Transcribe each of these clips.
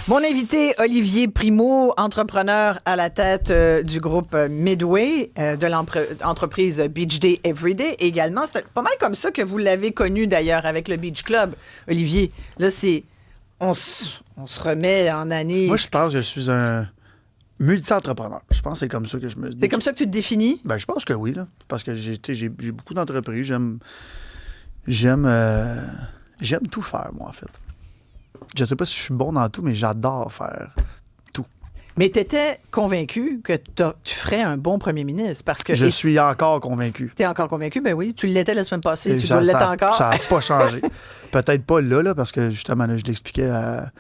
Mon invité, Olivier Primo, entrepreneur à la tête du groupe Midway, de l'entreprise Beach Day Everyday également. C'est pas mal comme ça que vous l'avez connu d'ailleurs avec le Beach Club. Olivier, là, on se remet en année. Moi, je pense que je suis un multi-entrepreneur. Je pense que c'est comme ça que je me... C'est comme ça que tu te définis? Ben, je pense que oui, là. Parce que j'ai beaucoup d'entreprises. J'aime tout faire, moi, en fait. Je sais pas si je suis bon dans tout, mais j'adore faire tout. Mais tu étais convaincu que tu ferais un bon premier ministre parce que... Je suis encore convaincu. Tu es encore convaincu? Ben oui, tu l'étais la semaine passée, tu dois l'être encore. Ça n'a pas changé. Peut-être pas là, parce que justement, là, je l'expliquais à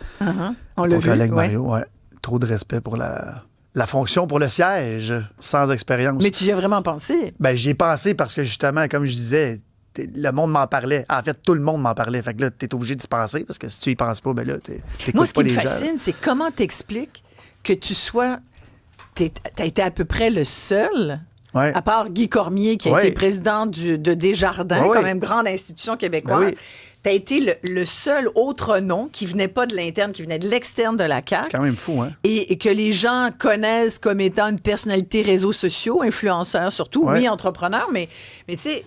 ton collègue Mario. Ouais. Trop de respect pour la fonction, pour le siège, sans expérience. Mais tu y as vraiment pensé? Ben, j'y ai pensé parce que justement, comme je disais... Le monde m'en parlait. En fait, tout le monde m'en parlait. Fait que là, t'es obligé d'y penser parce que si tu y penses pas, ben là, t'écoutes pas les gens. Moi, ce qui me fascine, c'est comment t'expliques que tu sois... T'as été à peu près le seul, à part Guy Cormier, qui a été président de Desjardins, quand même grande institution québécoise. Ben t'as été le seul autre nom qui venait pas de l'interne, qui venait de l'externe de la CAQ. C'est quand même fou, hein? Et que les gens connaissent comme étant une personnalité réseaux sociaux, influenceur surtout, oui, entrepreneur, mais tu sais...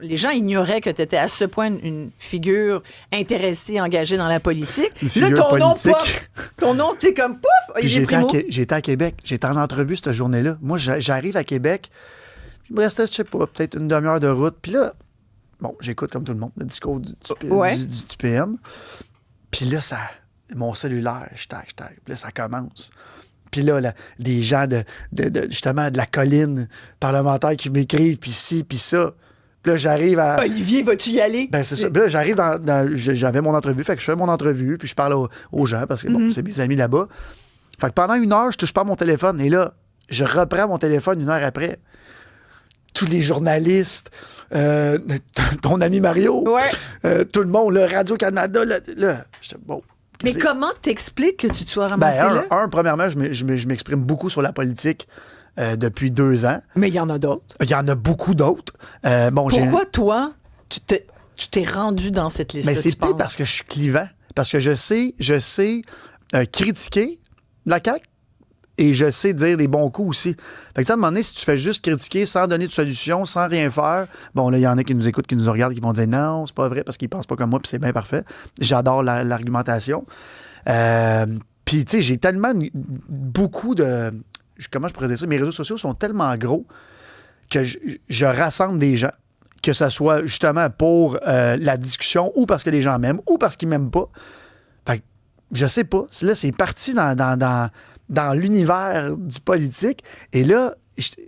les gens ignoraient que tu étais à ce point une figure intéressée, engagée dans la politique. Là, ton nom, tu es comme pouf! J'étais à Québec. J'étais en entrevue cette journée-là. Moi, j'arrive à Québec. Il me restait, je sais pas, peut-être une demi-heure de route. Puis là, bon, j'écoute comme tout le monde le discours du PM. Puis là, mon cellulaire, je tac. Puis là, ça commence. Puis là, des gens justement de la colline parlementaire qui m'écrivent, puis ci, puis ça. Puis là, j'arrive à... Olivier, vas-tu y aller? Ben, c'est ça. Puis là, j'arrive j'avais mon entrevue, fait que je fais mon entrevue, puis je parle aux gens, parce que bon, c'est mes amis là-bas. Fait que pendant 1 heure, je touche pas à mon téléphone. Et là, je reprends mon téléphone 1 heure après. Tous les journalistes, ton ami Mario, tout le monde, là, Radio-Canada, là j'étais bon... Mais comment t'expliques que tu te sois ramassé là? Premièrement, je m'exprime beaucoup sur la politique depuis 2 ans. Mais il y en a d'autres. Il y en a beaucoup d'autres. Pourquoi, toi, tu t'es rendu dans cette liste-là? Mais c'est peut-être parce que je suis clivant. Parce que je sais critiquer la CAQ et je sais dire les bons coups aussi. Fait que, à un moment donné, si tu fais juste critiquer sans donner de solution, sans rien faire, bon, là, il y en a qui nous écoutent, qui nous regardent, qui vont dire non, c'est pas vrai parce qu'ils pensent pas comme moi, puis c'est bien parfait. J'adore l'argumentation. Puis, tu sais, j'ai tellement beaucoup de... Comment je pourrais dire ça? Mes réseaux sociaux sont tellement gros que je rassemble des gens, que ce soit justement pour la discussion ou parce que les gens m'aiment ou parce qu'ils m'aiment pas. Fait que, je sais pas. Là, c'est parti dans l'univers du politique. Et là,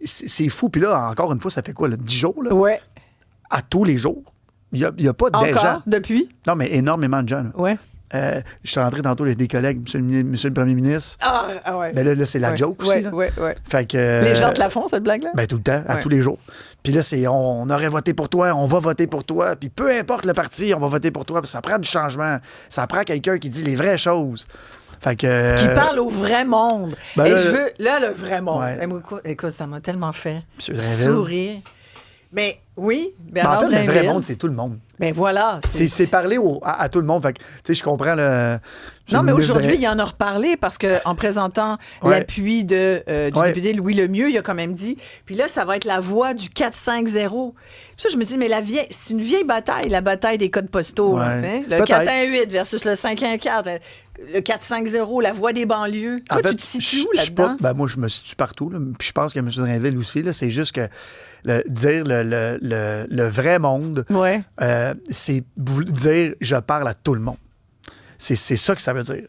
c'est fou. Puis là, encore une fois, ça fait quoi, 10 jours? Là? Ouais. À tous les jours. Il n'y a pas de gens. Encore? Depuis? Non, mais énormément de gens. Là. Ouais. Je suis rentré tantôt avec des collègues, monsieur le premier ministre. Ah ouais. Ben là c'est la joke aussi. Ouais. Fait que, les gens te la font, cette blague-là? Ben tout le temps, à tous les jours. Puis là, c'est on aurait voté pour toi, on va voter pour toi. Puis peu importe le parti, on va voter pour toi. Puis ça prend du changement. Ça prend quelqu'un qui dit les vraies choses. Fait que, qui parle au vrai monde. Ben et là, je veux, là, le vrai monde. Ouais. Écoute, ça m'a tellement fait sourire. Mais oui, Bernard Drainville. En fait, le vrai monde, c'est tout le monde. Ben voilà. C'est parler à tout le monde. Fait que, tu sais, je comprends le... Non, mais aujourd'hui, il en a reparlé parce qu'en présentant l'appui du député Louis Lemieux, il a quand même dit, puis là, ça va être la voix du 4-5-0. Puis ça, je me dis, mais c'est une vieille bataille, la bataille des codes postaux. Là, le 4-1-8 versus le 5-1-4. Le 4-5-0, la voix des banlieues. Toi, tu te situes où là-dedans? Moi, je me situe partout. Là. Puis je pense que M. Drainville aussi, là, c'est juste que dire le vrai monde, c'est dire je parle à tout le monde. C'est ça que ça veut dire.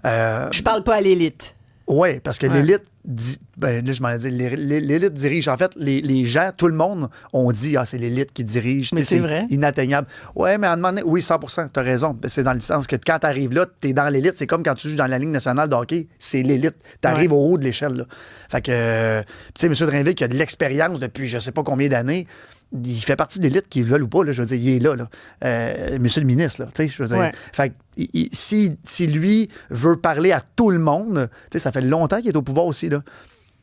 Je parle pas à l'élite. Oui, parce que l'élite dit... Ben, là, je m'en ai dit, l'élite dirige. En fait, les gens, tout le monde, ont dit « Ah, c'est l'élite qui dirige. » Mais c'est vrai. Inatteignable. Oui, mais à un moment donné, oui, 100%, t'as raison. C'est dans le sens que quand t'arrives là, t'es dans l'élite. C'est comme quand tu joues dans la Ligue nationale de hockey. C'est l'élite. T'arrives au haut de l'échelle, là. Fait que, tu sais, M. Drainville, qui a de l'expérience depuis je sais pas combien d'années, il fait partie de l'élite, qu'ils veulent ou pas, là, je veux dire, il est là. Monsieur le ministre, là, tu sais, je veux dire. Fait que, si lui veut parler à tout le monde, tu sais, ça fait longtemps qu'il est au pouvoir aussi, là.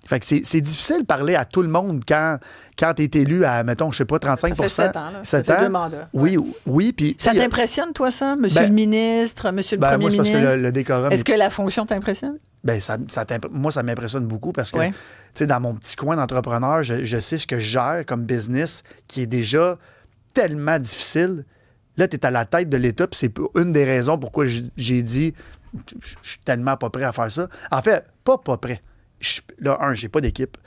Fait que c'est difficile de parler à tout le monde quand tu es élu à, mettons, je sais pas, 35 Ça fait 7 ans, là. 7 Ça fait ans. 2 mandats. Oui, oui. Puis, ça t'impressionne, toi, ça? Monsieur le ministre, monsieur le premier moi, c'est ministre? parce que le décorum... Est-ce que la fonction t'impressionne? Ben, moi, ça m'impressionne beaucoup parce que, tu sais, dans mon petit coin d'entrepreneur, je sais ce que je gère comme business qui est déjà tellement difficile. Là, tu es à la tête de l'État, puis c'est une des raisons pourquoi j'ai dit je suis tellement pas prêt à faire ça. En fait, pas prêt. Là, j'ai pas d'équipe.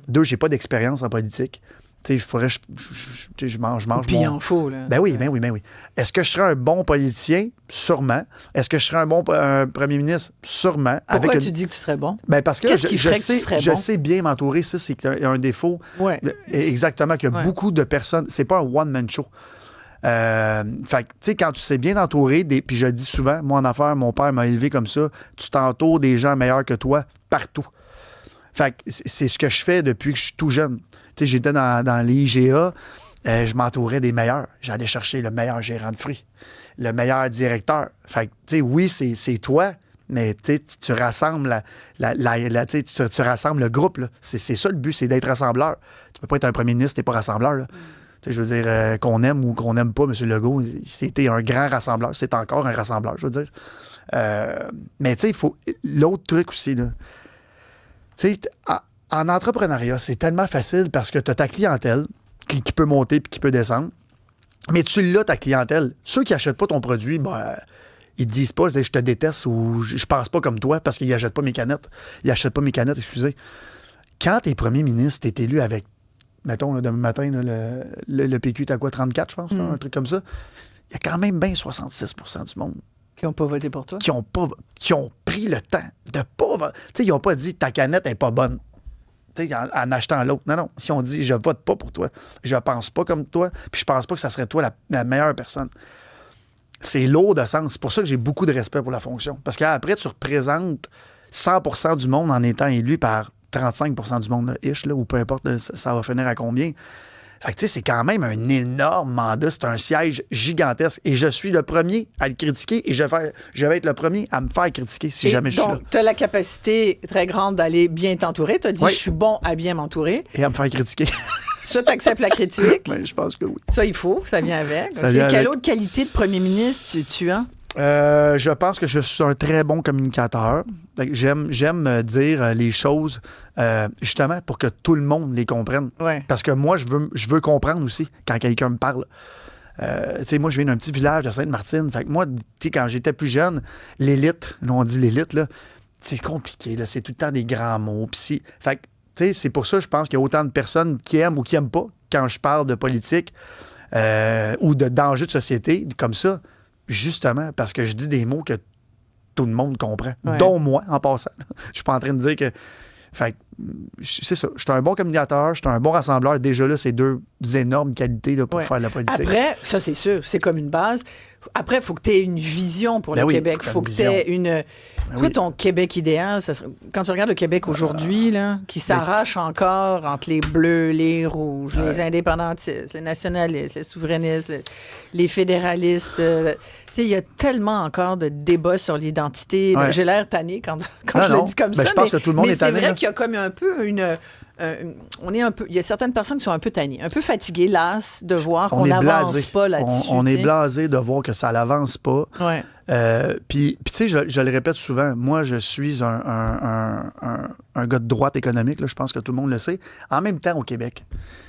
2, j'ai pas d'expérience en politique. Tu sais, je mange Puis il mon... en faut, là. Ben oui. Est-ce que je serais un bon politicien? Sûrement. Est-ce que je serais un bon premier ministre? Sûrement. Pourquoi tu dis que tu serais bon? Ben parce que je sais bien m'entourer. Ça, c'est un défaut. Ouais. Exactement, qu'il y a beaucoup de personnes. C'est pas un one-man show. Fait que, tu sais, quand tu sais bien t'entourer, puis je le dis souvent, moi en affaires, mon père m'a élevé comme ça, tu t'entoures des gens meilleurs que toi partout. Fait que c'est ce que je fais depuis que je suis tout jeune. Tu sais, j'étais dans l'IGA, je m'entourais des meilleurs. J'allais chercher le meilleur gérant de fruits, le meilleur directeur. Fait que, tu sais, oui, c'est toi, mais tu rassembles tu rassembles le groupe. Là. C'est ça le but, c'est d'être rassembleur. Tu peux pas être un premier ministre, t'es pas rassembleur. Là. Je veux dire, qu'on aime ou qu'on n'aime pas M. Legault, c'était un grand rassembleur. C'est encore un rassembleur, je veux dire. Mais tu sais, il faut... L'autre truc aussi, là. Tu sais, en entrepreneuriat, c'est tellement facile parce que tu as ta clientèle qui peut monter puis qui peut descendre. Mais tu l'as, ta clientèle. Ceux qui n'achètent pas ton produit, ils te disent pas « je te déteste » ou « je pense pas comme toi » parce qu'ils n'achètent pas mes canettes. Ils n'achètent pas mes canettes, excusez. Quand tu es premier ministre, tu es élu avec, mettons, là, demain matin, là, le PQ, t'as quoi, 34, je pense, là, un truc comme ça. Il y a quand même bien 66 du monde. Qui n'ont pas voté pour toi? Qui ont pris le temps de pas voter. Tu sais, ils n'ont pas dit ta canette n'est pas bonne. Tu sais, en achetant l'autre. Non. Ils ont dit je vote pas pour toi. Je pense pas comme toi. Puis je pense pas que ça serait toi la meilleure personne. C'est lourd de sens. C'est pour ça que j'ai beaucoup de respect pour la fonction. Parce qu'après, tu représentes 100 du monde en étant élu par 35 du monde, là, ou peu importe, là, ça va finir à combien. Fait que, tu sais, c'est quand même un énorme mandat. C'est un siège gigantesque. Et je suis le premier à le critiquer et je vais être le premier à me faire critiquer si jamais je suis là. Donc, tu as la capacité très grande d'aller bien t'entourer. Tu as dit, je suis bon à bien m'entourer. Et à me faire critiquer. Ça, tu acceptes la critique. Ben, je pense que oui. Ça, il faut. Ça vient avec. Ça vient Quelle avec. autre qualité de premier ministre tu as? Je pense que je suis un très bon communicateur. J'aime dire les choses justement pour que tout le monde les comprenne. Ouais. Parce que moi, je veux comprendre aussi quand quelqu'un me parle. Tu sais, moi, je viens d'un petit village de Sainte-Martine. Fait que moi, tu sais, quand j'étais plus jeune, l'élite, là, on dit l'élite, là, c'est compliqué, là, c'est tout le temps des grands mots. Fait que, tu sais, c'est pour ça, je pense qu'il y a autant de personnes qui aiment ou qui n'aiment pas quand je parle de politique ou de danger de société, comme ça. Justement, parce que je dis des mots que tout le monde comprend, dont moi, en passant. Je suis pas en train de dire que... Fait que, c'est ça. Je suis un bon communicateur, je suis un bon rassembleur. Déjà là, c'est 2 énormes qualités là, pour faire de la politique. Après, ça, c'est sûr, c'est comme une base. Après, il faut que tu aies une vision pour le Québec. Il faut que tu aies une... Toi, ton Québec idéal, quand tu regardes le Québec aujourd'hui, là, qui s'arrache encore entre les bleus, les rouges, les indépendantistes, les nationalistes, les souverainistes, les fédéralistes... il y a tellement encore de débats sur l'identité. J'ai l'air tanné quand je le dis comme ça. Je pense que tout le monde est tanné. Mais c'est vrai qu'il y a comme un peu une... il y a certaines personnes qui sont un peu tannées, un peu fatiguées, lasses de voir qu'on n'avance pas là-dessus. On est blasé de voir que ça n'avance pas. Ouais. Puis tu sais, je le répète souvent, moi, je suis un gars de droite économique, là, je pense que tout le monde le sait. En même temps, au Québec,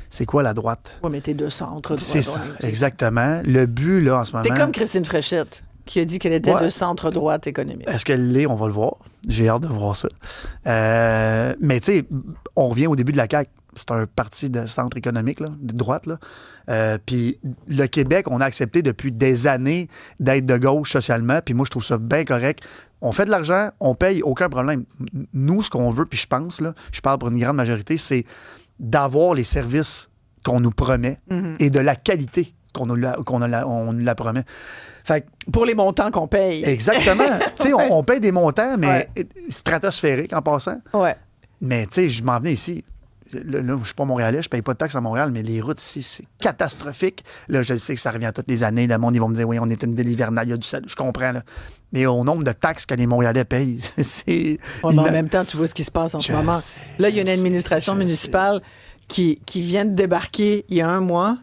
c'est quoi la droite? Oui, mais t'es de centre droit. C'est ça, exactement. Le but, là, en ce moment... T'es comme Christine Fréchette, qui a dit qu'elle était de centre droite économique. Est-ce qu'elle l'est? On va le voir. J'ai hâte de voir ça. Mais tu sais, on revient au début de la CAQ. C'est un parti de centre économique, là, de droite. Puis le Québec, on a accepté depuis des années d'être de gauche socialement. Puis moi, je trouve ça bien correct. On fait de l'argent, on paye, aucun problème. Nous, ce qu'on veut, puis je pense, là, je parle pour une grande majorité, c'est d'avoir les services qu'on nous promet et de la qualité qu'on nous la promet. Fait que, pour les montants qu'on paye. Exactement. Tu sais, on paye des montants, mais stratosphériques en passant. Ouais. Mais tu sais, je m'en venais ici. là, je suis pas Montréalais, je paye pas de taxes à Montréal, mais les routes ici, c'est catastrophique. Là, je sais que ça revient toutes les années. Le monde, ils vont me dire, oui, on est une ville hivernale, il y a du sel. Je comprends, là. Mais au nombre de taxes que les Montréalais payent, c'est... Mais en même temps, tu vois ce qui se passe en ce moment. Là, il y a une administration municipale qui vient de débarquer il y a un mois,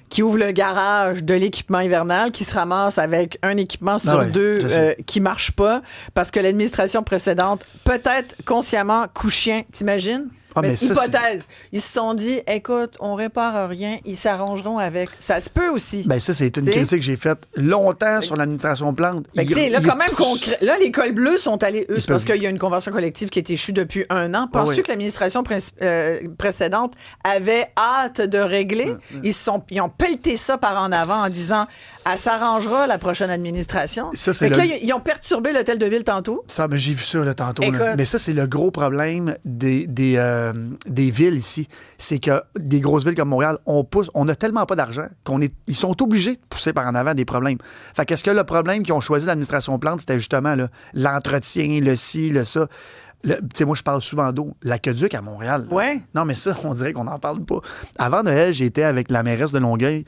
qui ouvre le garage de l'équipement hivernal, qui se ramasse avec un équipement sur deux qui marche pas, parce que l'administration précédente, peut-être consciemment, coup-chien, t'imagines? Mais hypothèse. Ils se sont dit, écoute, on répare rien, ils s'arrangeront avec. Ça se peut aussi. Ben ça, c'est une critique que j'ai faite longtemps sur l'administration Plante. Là, quand même, là, les cols bleus sont allés, eux, c'est parce qu'il y a une convention collective qui est échue depuis un an. Penses-tu que l'administration précédente avait hâte de régler? Ils ont pelleté ça par en avant en disant, elle s'arrangera la prochaine administration. Là, ils ont perturbé l'hôtel de ville tantôt. Ça, j'ai vu ça là, tantôt. Là. Mais ça, c'est le gros problème des villes ici. C'est que des grosses villes comme Montréal, on n'a tellement pas d'argent ils sont obligés de pousser par en avant des problèmes. Fait qu'est-ce que le problème qu'ils ont choisi l'administration Plante, c'était justement là, l'entretien, le ci, le ça. Tu sais, moi, je parle souvent d'eau. L'aqueduc à Montréal. Ouais. Non, mais ça, on dirait qu'on n'en parle pas. Avant Noël, j'ai été avec la mairesse de Longueuil,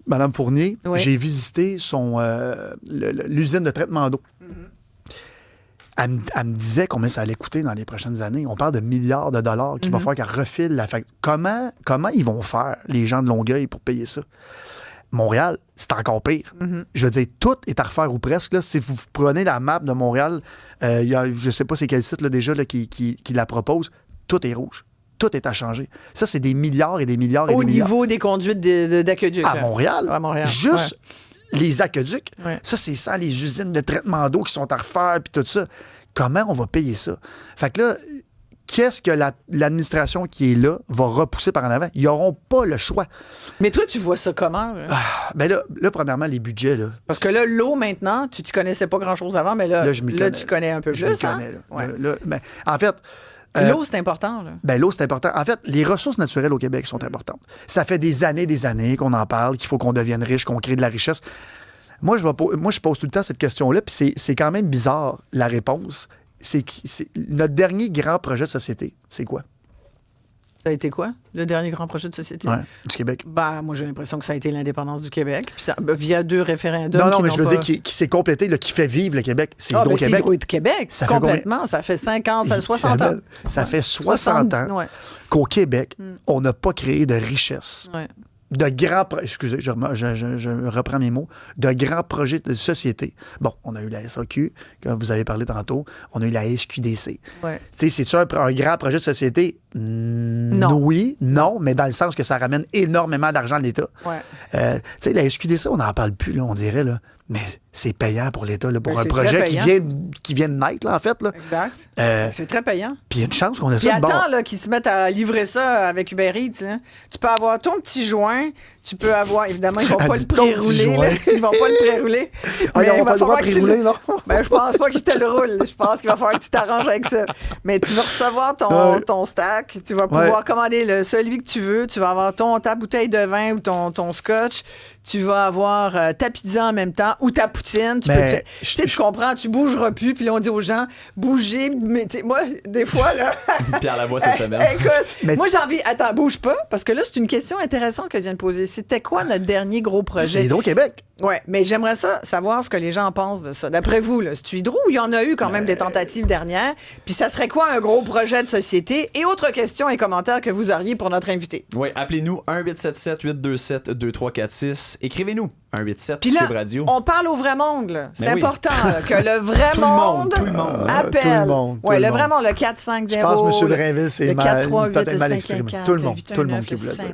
Mme Fournier. Oui. J'ai visité l'usine de traitement d'eau. Elle me disait combien ça allait coûter dans les prochaines années. On parle de milliards de dollars qu'il va falloir qu'elle refile la facture. Comment ils vont faire, les gens de Longueuil, pour payer ça? Montréal, c'est encore pire. Je veux dire, tout est à refaire ou presque. Là. Si vous prenez la map de Montréal, il y a, je ne sais pas c'est quel site là, déjà là, qui la propose, tout est rouge. Tout est à changer. Ça, c'est des milliards et des milliards et des milliards. Au niveau des conduites d'aqueduc. À Montréal. À Montréal. Juste les aqueducs. Ça, c'est sans les usines de traitement d'eau qui sont à refaire puis tout ça. Comment on va payer ça? Fait que là, qu'est-ce que l'administration qui est là va repousser par en avant? Ils n'auront pas le choix. Mais toi, tu vois ça comment? Ben là, premièrement, les budgets. Là. Parce que là, l'eau, maintenant, tu ne connaissais pas grand-chose avant, mais là tu connais un peu plus. Je connais. Ben, en fait... l'eau, c'est important. Là. Ben, l'eau, c'est important. En fait, les ressources naturelles au Québec sont importantes. Ça fait des années qu'on en parle, qu'il faut qu'on devienne riche, qu'on crée de la richesse. Moi, je pose tout le temps cette question-là, puis c'est quand même bizarre, la réponse. C'est notre dernier grand projet de société, c'est quoi? Ça a été quoi, le dernier grand projet de société? Du Québec. Ben, moi, j'ai l'impression que ça a été l'indépendance du Québec. Puis via 2 référendums. Non, mais je veux dire qui s'est complété, là, qui fait vivre le Québec. C'est Hydro-Québec. C'est Hydro-Québec, complètement. Ça fait 60 ans. Ça fait 60 ans qu'au Québec, on n'a pas créé de richesse. De grands... Excusez, je reprends mes mots. De grands projets de société. Bon, on a eu la SAQ, comme vous avez parlé tantôt. On a eu la SQDC. Tu sais, c'est-tu un grand projet de société? Non. Oui, non, mais dans le sens que ça ramène énormément d'argent à l'État. Tu sais, la SQDC, on n'en parle plus, là, on dirait, là. Mais c'est payant pour l'État, là, pour un projet qui vient de naître, là, en fait. Là. Exact. C'est très payant. Puis il y a une chance qu'on a ça de bord. Puis attends, là, qu'ils se mettent à livrer ça avec Uber Eats. Hein. Tu peux avoir ton petit joint, tu peux avoir... Évidemment, ils vont pas le pré-rouler. Ils vont pas le pré-rouler. Ah, ils n'ont pas le droit de pré-rouler, non? Ben, je pense pas qu'ils te le roulent. Je pense qu'il va falloir que tu t'arranges avec ça. Mais tu vas recevoir ton stack. Tu vas pouvoir commander celui que tu veux. Tu vas avoir ta bouteille de vin ou ton scotch. Tu vas avoir ta pizza en même temps ou ta poutine. Tu comprends, tu bougeras plus. Puis là, on dit aux gens, bougez. Mais moi, des fois, là... Pierre Lavoie cette semaine. Écoute, moi, j'ai envie... Attends, bouge pas. Parce que là, c'est une question intéressante que je viens de poser. C'était quoi notre dernier gros projet? C'est Hydro-Québec. Oui, mais j'aimerais savoir ce que les gens pensent de ça. D'après vous, là, c'est Hydro ou il y en a eu quand même des tentatives dernières? Puis ça serait quoi un gros projet de société? Et autres questions et commentaires que vous auriez pour notre invité? Oui, appelez-nous 1-877-827-2346. Écrivez-nous 1-87 Puis là, Cube Radio. on parle au vrai monde. Là. C'est important là, que le vrai monde appelle. Tout le monde. Oui, le vrai monde, le 450. Je pense que M. Drainville, c'est le 438 mal exprimé. Tout le monde qui vous l'a dit.